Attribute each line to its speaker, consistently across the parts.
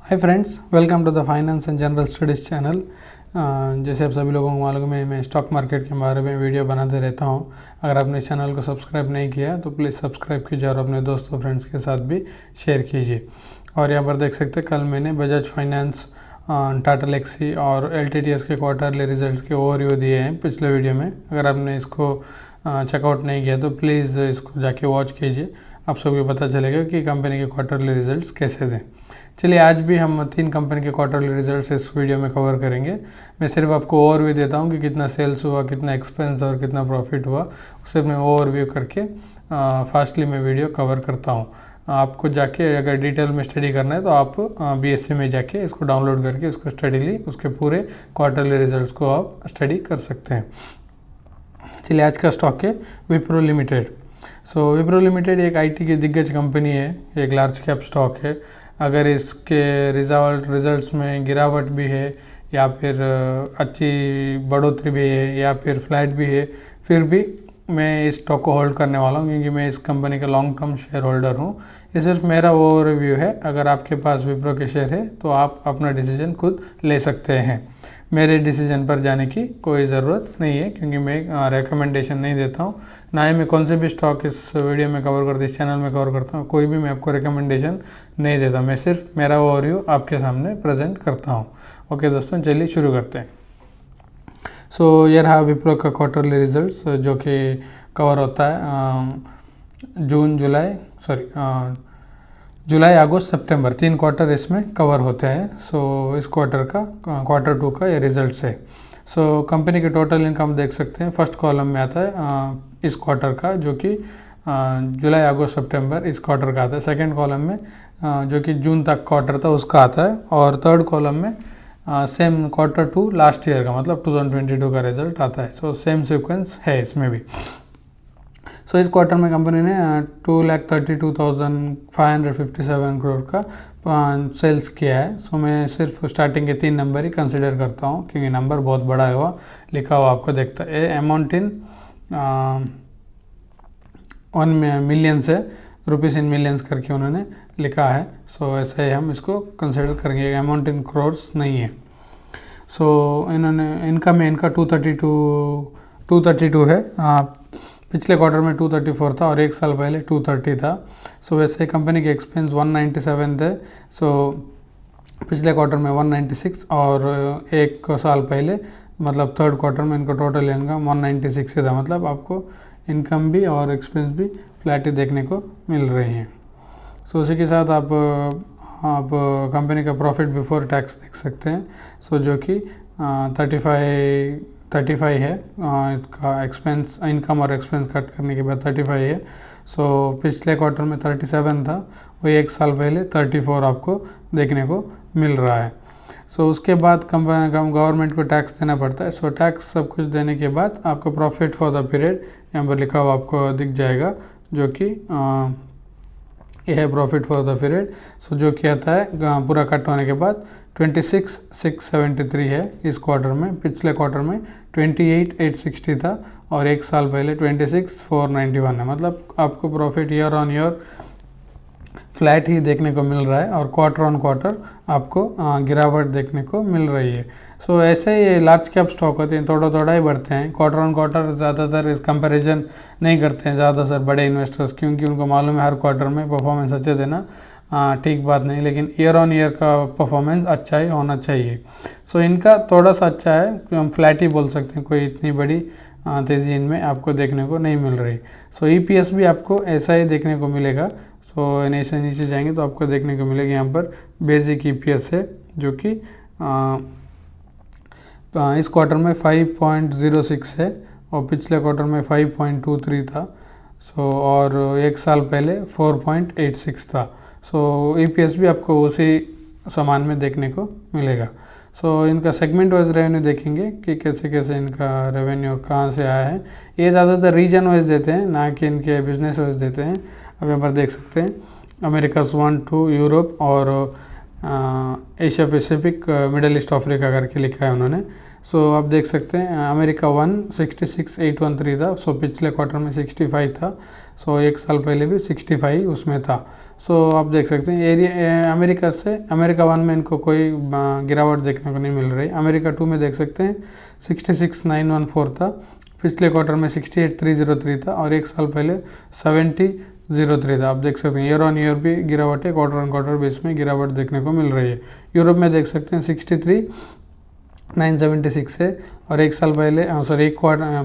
Speaker 1: Hi friends, welcome to the finance and general studies channel. जैसे आप सभी लोगों को मालूम है, मैं स्टॉक मार्केट के बारे में वीडियो बनाते रहता हूं। अगर आपने चैनल को सब्सक्राइब नहीं किया तो प्लीज़ सब्सक्राइब कीजिए और अपने दोस्तों फ्रेंड्स के साथ भी शेयर कीजिए। और यहाँ पर देख सकते हैं, कल मैंने बजाज फाइनेंस, टाटा लेक्सी और एलटीटीएस के क्वार्टरली रिजल्ट्स के ओवरव्यू दिए हैं पिछले वीडियो में। अगर आपने इसको चेकआउट नहीं किया तो प्लीज़ इसको जाके वॉच कीजिए। आप सबको पता चलेगा कि कंपनी के क्वार्टरली रिजल्ट्स कैसे थे। चलिए, आज भी हम 3 कंपनी के क्वार्टरली रिजल्ट्स इस वीडियो में कवर करेंगे। मैं सिर्फ आपको ओवरव्यू देता हूं कि कितना सेल्स हुआ, कितना एक्सपेंस और कितना प्रॉफिट हुआ, उसे मैं ओवरव्यू करके फास्टली मैं वीडियो कवर करता हूं। आपको जाके अगर डिटेल में स्टडी करना है तो आप BSc में जाके इसको डाउनलोड करके इसको स्टडीली उसके पूरे क्वार्टरली रिजल्ट्स को आप स्टडी कर सकते हैं। चलिए, आज का स्टॉक है विप्रो लिमिटेड। विप्रो लिमिटेड एक IT की दिग्गज कंपनी है, एक लार्ज कैप स्टॉक है। अगर इसके रिजल्ट्स में गिरावट भी है या फिर अच्छी बढ़ोतरी भी है या फिर फ्लैट भी है, फिर भी मैं इस स्टॉक को होल्ड करने वाला हूँ, क्योंकि मैं इस कंपनी का लॉन्ग टर्म शेयर होल्डर हूँ। ये सिर्फ मेरा ओवरव्यू है। अगर आपके पास विप्रो के शेयर है तो आप अपना डिसीजन खुद ले सकते हैं। मेरे डिसीजन पर जाने की कोई ज़रूरत नहीं है, क्योंकि मैं रिकमेंडेशन नहीं देता हूँ, ना ही मैं कौन से भी स्टॉक इस वीडियो में कवर करता, इस चैनल में कवर करता हूँ। कोई भी मैं आपको रिकमेंडेशन नहीं देता, मैं सिर्फ मेरा ओवरव्यू आपके सामने प्रेजेंट करता हूँ। ओके दोस्तों, चलिए शुरू करते हैं। ये रहा विप्रो का क्वार्टरली रिजल्ट्स, जो कि कवर होता है जुलाई अगस्त सितंबर, 3 क्वार्टर इसमें कवर होते हैं। इस क्वार्टर का क्वार्टर 2 का ये रिजल्ट्स है। कंपनी के टोटल इनकम देख सकते हैं, फर्स्ट कॉलम में आता है इस क्वार्टर का, जो कि जुलाई अगस्त सितंबर इस क्वार्टर का आता है। सेकंड कॉलम में जो कि जून तक क्वार्टर था उसका आता है, और थर्ड कॉलम में सेम क्वार्टर 2 लास्ट ईयर का, मतलब 2022 का रिजल्ट आता है। सेम सीक्वेंस है इसमें भी। इस क्वार्टर में कंपनी ने 2,32,557 करोड़ का सेल्स किया है। मैं सिर्फ स्टार्टिंग के 3 नंबर ही कंसिडर करता हूँ, क्योंकि नंबर बहुत बड़ा हुआ लिखा हुआ आपको देखता है। अमाउंट इन 1 मिलियन से रुपीस इन मिलियंस करके उन्होंने लिखा है। ऐसे ही हम इसको कंसिडर करेंगे, अमाउंट इन करोर्स नहीं है। इन्होंने इनकम इनका 232 है। पिछले क्वार्टर में 234 था और एक साल पहले 230 था। वैसे कंपनी के एक्सपेंस 197 थे। पिछले क्वार्टर में 196 और एक साल पहले, मतलब थर्ड क्वार्टर में इनका टोटल इनकम 196 से था। मतलब आपको इनकम भी और एक्सपेंस भी फ्लैट ही देखने को मिल रही हैं। उसी के साथ आप कंपनी का प्रॉफिट बिफोर टैक्स देख सकते हैं, जो कि 35 है। इसका एक्सपेंस, इनकम और एक्सपेंस कट करने के बाद 35 है। पिछले क्वार्टर में 37 था, वही एक साल पहले 34 आपको देखने को मिल रहा है। उसके बाद गवर्नमेंट को टैक्स देना पड़ता है। टैक्स सब कुछ देने के बाद आपको प्रॉफिट फॉर द पीरियड यहाँ पर लिखा हुआ आपको दिख जाएगा, जो कि यह है प्रॉफिट फॉर द पीरियड। जो कि आता है पूरा कट होने के बाद 26,673 है इस क्वार्टर में। पिछले क्वार्टर में 28,860 था और एक साल पहले 26,491 है। मतलब आपको profit year on year flat ही देखने को मिल रहा है, और क्वार्टर ऑन क्वार्टर आपको गिरावट देखने को मिल रही है। ऐसे ही लार्ज कैप स्टॉक होते हैं, थोड़ा ही बढ़ते हैं। क्वार्टर ऑन क्वार्टर ज़्यादातर इस कंपैरिजन नहीं करते हैं ज़्यादातर बड़े इन्वेस्टर्स, क्योंकि उनको मालूम है हर क्वार्टर में परफॉर्मेंस अच्छे देना ठीक बात नहीं, लेकिन ईयर ऑन ईयर का परफॉर्मेंस अच्छा ही होना चाहिए। इनका थोड़ा सा अच्छा है, हम फ्लैट ही बोल सकते हैं, कोई इतनी बड़ी तेज़ी इनमें आपको देखने को नहीं मिल रही। EPS भी आपको ऐसा ही देखने को मिलेगा। ऐसे नीचे जाएंगे तो आपको देखने को मिलेगा यहाँ पर बेसिक EPS है, जो कि इस क्वार्टर में 5.06 है और पिछले क्वार्टर में 5.23 था। और एक साल पहले 4.86 था। EPS भी आपको उसी समान में देखने को मिलेगा। इनका सेगमेंट वाइज रेवेन्यू देखेंगे कि कैसे कैसे इनका रेवेन्यू कहाँ से आया है। ये ज़्यादातर रीजन वाइज देते हैं, ना कि इनके बिजनेस वाइज देते हैं। अब यहाँ पर देख सकते हैं अमेरिकास 1, 2, यूरोप और Asia Pacific, middle east, Africa करके लिखा है उन्होंने। आप देख सकते हैं अमेरिका 166,813 था। पिछले क्वार्टर में 65 था। एक साल पहले भी 65 उसमें था। सो आप देख सकते हैं एरिया अमेरिका 1 में इनको कोई गिरावट देखने को नहीं मिल रही। अमेरिका 2 में देख सकते हैं 66,914 था, पिछले क्वार्टर में 68,303 था और एक साल पहले 70,03 था। आप देख सकते हैं ईयर ऑन ईयर भी गिरावट है, क्वार्टर ऑन क्वार्टर बेस में गिरावट देखने को मिल रही है। यूरोप में देख सकते हैं 63,976 है और एक साल पहले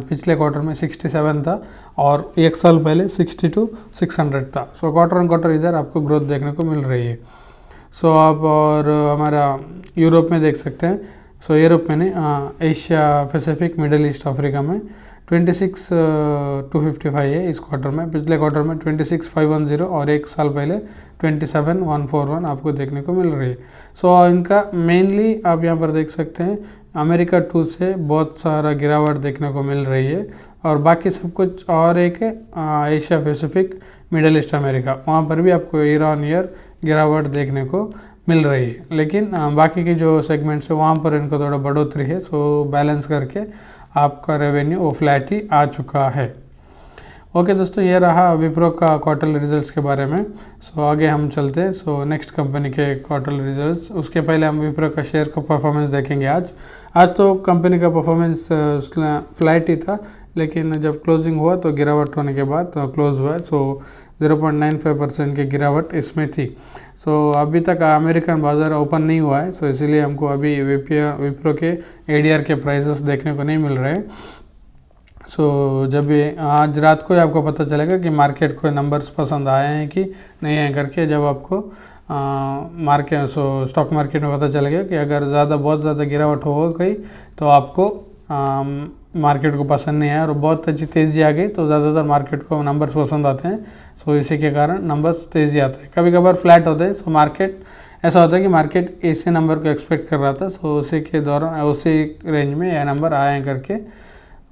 Speaker 1: पिछले क्वार्टर में 67 था और एक साल पहले 62,600 था। सो क्वार्टर ऑन क्वार्टर इधर आपको ग्रोथ देखने को मिल रही है। सो आप और हमारा यूरोप में देख सकते हैं। सो यूरोप में नहीं, Asia Pacific middle east Africa में 26,255 है इस क्वार्टर में, पिछले क्वार्टर में 26,510 और एक साल पहले 27,141 आपको देखने को मिल रही है। सो इनका मेनली आप यहाँ पर देख सकते हैं अमेरिका 2 से बहुत सारा गिरावट देखने को मिल रही है और बाकी सब कुछ और एक है Asia Pacific middle east America, वहाँ पर भी आपको ईयर ऑन ईयर गिरावट देखने को मिल रही है। लेकिन बाकी के जो सेगमेंट्स है वहाँ पर इनको थोड़ा बढ़ोतरी है। सो बैलेंस करके आपका रेवेन्यू वो फ्लैट ही आ चुका है। ओके दोस्तों, ये रहा विप्रो का क्वार्टरली रिजल्ट्स के बारे में। सो आगे हम चलते हैं। सो नेक्स्ट कंपनी के क्वार्टरली रिजल्ट्स, उसके पहले हम विप्रो का शेयर का परफॉर्मेंस देखेंगे। आज तो कंपनी का परफॉर्मेंस फ्लैट ही था, लेकिन जब क्लोजिंग हुआ तो गिरावट होने के बाद क्लोज हुआ। सो 0.95% की गिरावट इसमें थी। सो अभी तक अमेरिकन बाज़ार ओपन नहीं हुआ है, सो इसीलिए हमको अभी विप्रो के एडीआर के प्राइसेस देखने को नहीं मिल रहे। सो जब ये आज रात को ही आपको पता चलेगा कि मार्केट को नंबर्स पसंद आए हैं कि नहीं आए करके, जब आपको स्टॉक मार्केट में पता चलेगा कि अगर बहुत ज़्यादा गिरावट हो गई तो आपको मार्केट को पसंद नहीं आया और बहुत अच्छी तेज़ी आ गई तो ज़्यादातर मार्केट को नंबर्स पसंद आते हैं। सो इसी के कारण नंबर्स तेज़ी आते हैं। कभी कभार फ्लैट होते हैं। सो मार्केट ऐसा होता है कि मार्केट इसी नंबर को एक्सपेक्ट कर रहा था, सो उसी के दौरान उसी रेंज में यह नंबर आए करके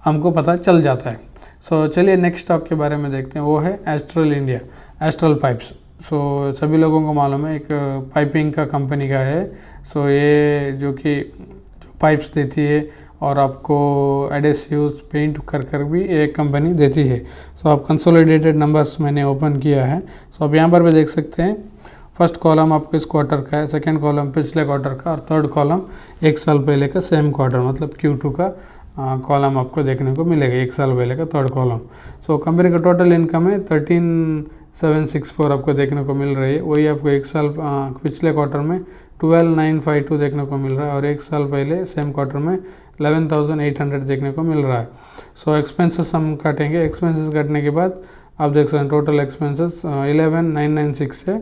Speaker 1: हमको पता चल जाता है। सो चलिए नेक्स्ट स्टॉक के बारे में देखते हैं, वो है एस्ट्रल पाइप्स। सो सभी लोगों को मालूम है एक पाइपिंग का कंपनी का है। सो ये जो पाइप्स देती है और आपको एडेसिव्स पेंट कर भी एक कंपनी देती है। सो आप कंसोलिडेटेड नंबर्स मैंने ओपन किया है। सो आप यहाँ पर भी देख सकते हैं, फर्स्ट कॉलम आपको इस क्वार्टर का है, सेकंड कॉलम पिछले क्वार्टर का और थर्ड कॉलम एक साल पहले का सेम क्वार्टर मतलब Q2 का कॉलम आपको देखने को मिलेगा, एक साल पहले का थर्ड कॉलम। सो कंपनी का टोटल इनकम है 13,764 आपको देखने को मिल रही है। वही आपको एक साल पिछले क्वार्टर में 12,952 देखने को मिल रहा है और एक साल पहले सेम क्वार्टर में 11,800 देखने को मिल रहा है। सो एक्सपेंसेस हम काटेंगे, एक्सपेंसेस काटने के बाद आप देख सकते हैं टोटल एक्सपेंसेस 11,996 है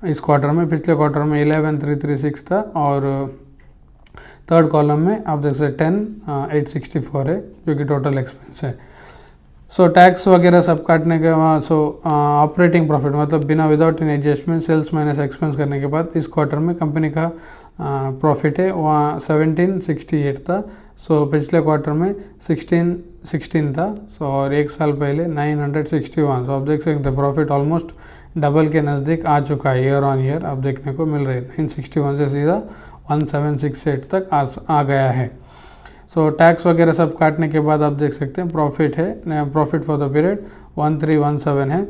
Speaker 1: इस क्वार्टर में, पिछले क्वार्टर में 11,336 था और थर्ड कॉलम में आप देख सकते हैं 10,864 है जो कि टोटल एक्सपेंस है। सो टैक्स वगैरह सब काटने के बाद ऑपरेटिंग प्रॉफिट मतलब without any adjustment sales minus expense करने के बाद इस क्वार्टर में कंपनी का प्रॉफिट है वहाँ 1768 था। सो पिछले क्वार्टर में 1616 था। सो और एक साल पहले 961। सो आप देख सकते हैं प्रॉफिट ऑलमोस्ट डबल के नज़दीक आ चुका है, ईयर ऑन ईयर आप देखने को मिल रही है। 961 से सीधा 1768 तक आ गया है। सो टैक्स वगैरह सब काटने के बाद आप देख सकते हैं प्रॉफिट है, प्रॉफिट फॉर द पीरियड 1317 है,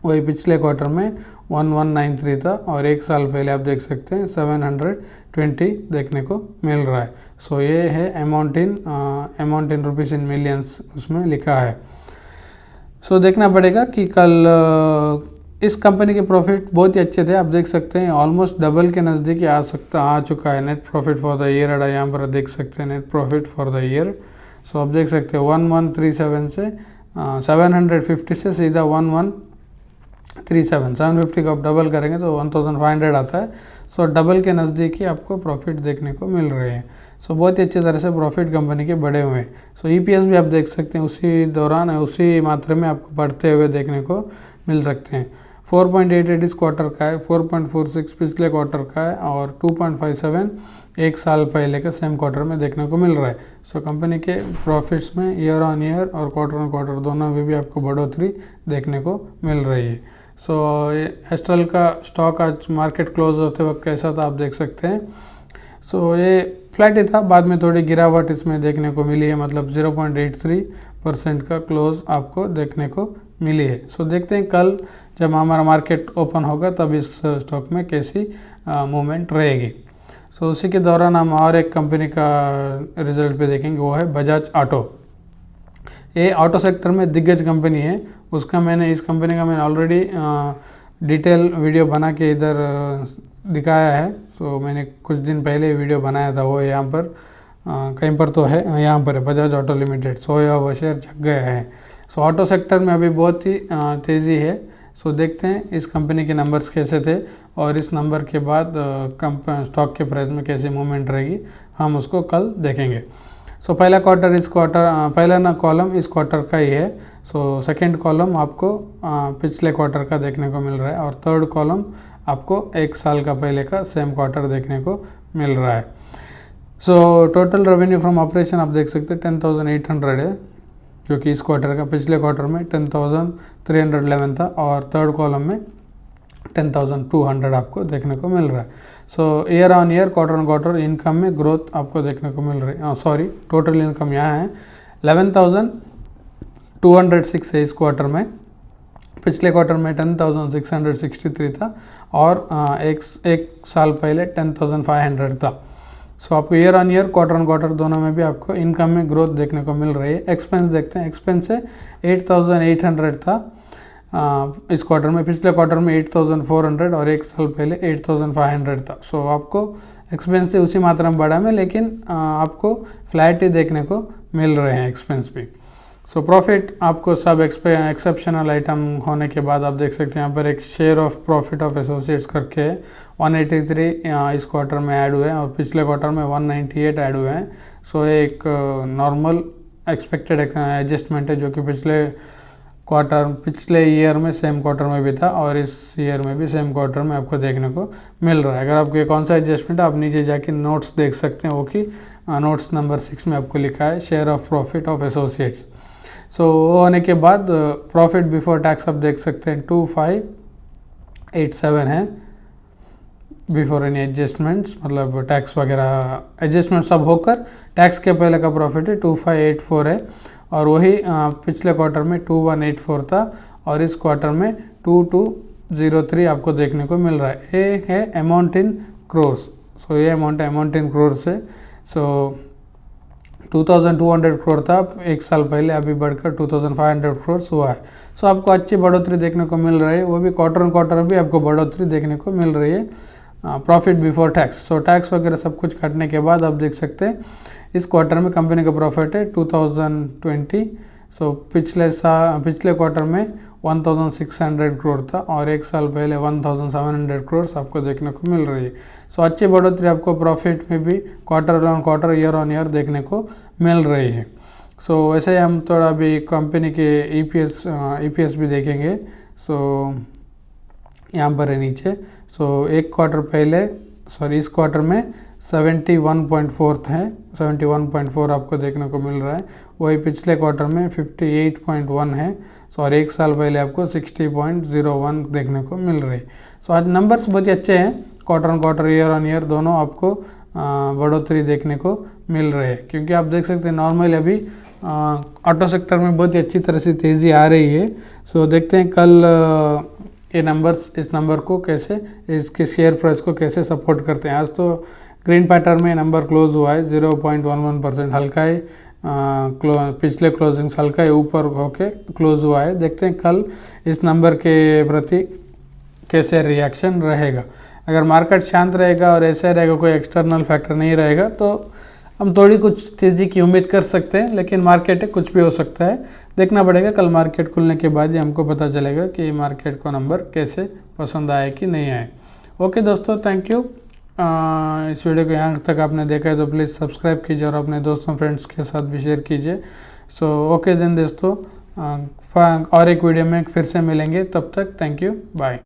Speaker 1: वही पिछले क्वार्टर में 1193 था और एक साल पहले आप देख सकते हैं 720 देखने को मिल रहा है। सो ये है amount in rupees in millions उसमें लिखा है। सो देखना पड़ेगा कि कल इस कंपनी के प्रॉफिट बहुत ही अच्छे थे। आप देख सकते हैं ऑलमोस्ट डबल के नज़दीक आ चुका है net profit for the year. यहाँ पर देख सकते हैं net profit for the year. So आप देख सकते हैं 1137 से 750 से सीधा 1137, 750 को आप डबल करेंगे तो 1500 आता है। सो डबल के नज़दीक ही आपको प्रॉफिट देखने को मिल रहे हैं। सो बहुत ही अच्छी तरह से प्रॉफिट कंपनी के बढ़े हुए हैं। सो EPS भी आप देख सकते हैं उसी दौरान उसी मात्रा में आपको बढ़ते हुए देखने को मिल सकते हैं। 4.88 इस क्वार्टर का है, 4.46 पिछले क्वार्टर का है और 2.57 एक साल पहले का सेम क्वार्टर में देखने को मिल रहा है। सो कंपनी के प्रॉफिट्स में ईयर ऑन ईयर और क्वार्टर ऑन क्वार्टर दोनों में भी आपको बढ़ोतरी देखने को मिल रही है। सो एस्ट्रल का स्टॉक आज मार्केट क्लोज होते वक्त कैसा था आप देख सकते हैं। सो ये फ्लैट ही था, बाद में थोड़ी गिरावट इसमें देखने को मिली है, मतलब 0.83% का क्लोज आपको देखने को मिली है। सो देखते हैं कल जब हमारा मार्केट ओपन होगा तब इस स्टॉक में कैसी मूवमेंट रहेगी। सो उसी के दौरान हम और एक कंपनी का रिजल्ट भी देखेंगे, वो है बजाज ऑटो। ये ऑटो सेक्टर में दिग्गज कंपनी है। इस कंपनी का मैंने ऑलरेडी डिटेल वीडियो बना के इधर दिखाया है। सो मैंने कुछ दिन पहले वीडियो बनाया था, वो यहाँ पर कहीं पर तो है, यहाँ पर है बजाज ऑटो लिमिटेड। सोया वो शेयर जग गया है। सो ऑटो सेक्टर में अभी बहुत ही तेज़ी है। सो देखते हैं इस कंपनी के नंबर्स कैसे थे और इस नंबर के बाद स्टॉक के प्राइस में कैसी मूवमेंट रहेगी, हम उसको कल देखेंगे। सो पहला कॉलम इस क्वार्टर का ही है। सो सेकंड कॉलम आपको पिछले क्वार्टर का देखने को मिल रहा है और थर्ड कॉलम आपको एक साल का पहले का सेम क्वार्टर देखने को मिल रहा है। So total revenue from operation आप देख सकते हैं 10,800 है, जो कि इस क्वार्टर का, पिछले क्वार्टर में 10,311 था और थर्ड कॉलम में 10,200 आपको देखने को मिल रहा है। So year on year, quarter on quarter income में ग्रोथ आपको देखने को मिल रही है। टोटल इनकम यहाँ है 11,206 है इस क्वार्टर में, पिछले क्वार्टर में 10,663 था और एक साल पहले 10,500 था। सो आपको year on year, quarter on quarter दोनों में भी आपको इनकम में ग्रोथ देखने को मिल रही है। एक्सपेंस देखते हैं, एक्सपेंस है 8,800 था इस क्वार्टर में, पिछले क्वार्टर में 8,400 और एक साल पहले 8,500 था। सो आपको एक्सपेंस से उसी मात्रा में बढ़ा में, लेकिन आपको फ्लैट ही देखने को मिल रहे हैं एक्सपेंस भी। सो प्रॉफिट आपको सब एक्सेप्शनल आइटम होने के बाद आप देख सकते हैं यहाँ पर एक share of profit of associates करके 183 इस क्वार्टर में ऐड हुए हैं और पिछले क्वार्टर में 198 ऐड हुए हैं। सो एक नॉर्मल एक्सपेक्टेड एडजस्टमेंट है, जो कि पिछले ईयर में सेम क्वार्टर में भी था और इस ईयर में भी सेम क्वार्टर में आपको देखने को मिल रहा है। अगर आपको कौन सा एडजस्टमेंट है, आप नीचे जाके नोट्स देख सकते हैं, वो कि नोट्स नंबर 6 में आपको लिखा है share of profit of associates. So वो होने के बाद प्रॉफिट बिफोर टैक्स आप देख सकते हैं 2587 है बिफोर एनी एडजस्टमेंट्स, मतलब टैक्स वगैरह एडजस्टमेंट सब होकर टैक्स के पहले का प्रॉफिट है 2584 है और वही पिछले क्वार्टर में 2184 था और इस क्वार्टर में 2203 आपको देखने को मिल रहा है। ये है अमाउंट इन क्रोर्स। सो ये अमाउंट इन क्रोर्स है। सो 2,200 करोड़ था एक साल पहले, अभी बढ़कर 2,500 करोड़ हुआ है। सो आपको अच्छी बढ़ोतरी देखने को मिल रही है, वो भी क्वार्टर ऑन क्वार्टर भी आपको बढ़ोतरी देखने को मिल रही है profit before tax. So tax वगैरह सब कुछ काटने के बाद आप देख सकते हैं इस क्वार्टर में कंपनी का प्रॉफिट है 2020। सो पिछले क्वार्टर में 1,600 करोड़ था और एक साल पहले 1,700 करोड़ आपको देखने को मिल रही है। सो अच्छी बढ़ोतरी आपको प्रॉफिट में भी quarter on quarter, year on year देखने को मिल रही है। सो वैसे ही हम थोड़ा भी कंपनी के ईपीएस भी देखेंगे। सो यहाँ पर है नीचे। सो एक क्वार्टर पहले इस क्वार्टर में 71.4 है, 71.4 आपको देखने को मिल रहा है। वही पिछले क्वार्टर में 58.1 है। सो और एक साल पहले आपको 60.01 देखने को मिल रही है। सो आज नंबर्स बहुत ही अच्छे हैं, quarter on quarter, year on year दोनों आपको बढ़ोतरी देखने को मिल रहे हैं, क्योंकि आप देख सकते हैं नॉर्मली अभी ऑटो सेक्टर में बहुत ही अच्छी तरह से तेज़ी आ रही है। सो देखते हैं कल ये नंबर्स इस नंबर को कैसे, इसके शेयर प्राइस को कैसे सपोर्ट करते हैं। आज तो ग्रीन पैटर्न में नंबर क्लोज हुआ है 0.11%, हल्का ही पिछले क्लोजिंग हल्का ही ऊपर होके क्लोज हुआ है। देखते हैं कल इस नंबर के प्रति कैसे रिएक्शन रहेगा। अगर मार्केट शांत रहेगा और ऐसे रहेगा, कोई एक्सटर्नल फैक्टर नहीं रहेगा, तो हम थोड़ी कुछ तेज़ी की उम्मीद कर सकते हैं, लेकिन मार्केट है कुछ भी हो सकता है, देखना पड़ेगा। कल मार्केट खुलने के बाद ही हमको पता चलेगा कि मार्केट को नंबर कैसे पसंद आए कि नहीं आए। ओके दोस्तों, थैंक यू। इस वीडियो को यहाँ तक आपने देखा है तो प्लीज़ सब्सक्राइब कीजिए और अपने दोस्तों फ्रेंड्स के साथ भी शेयर कीजिए। सो ओके देन दोस्तों, और एक वीडियो में फिर से मिलेंगे, तब तक थैंक यू, बाय।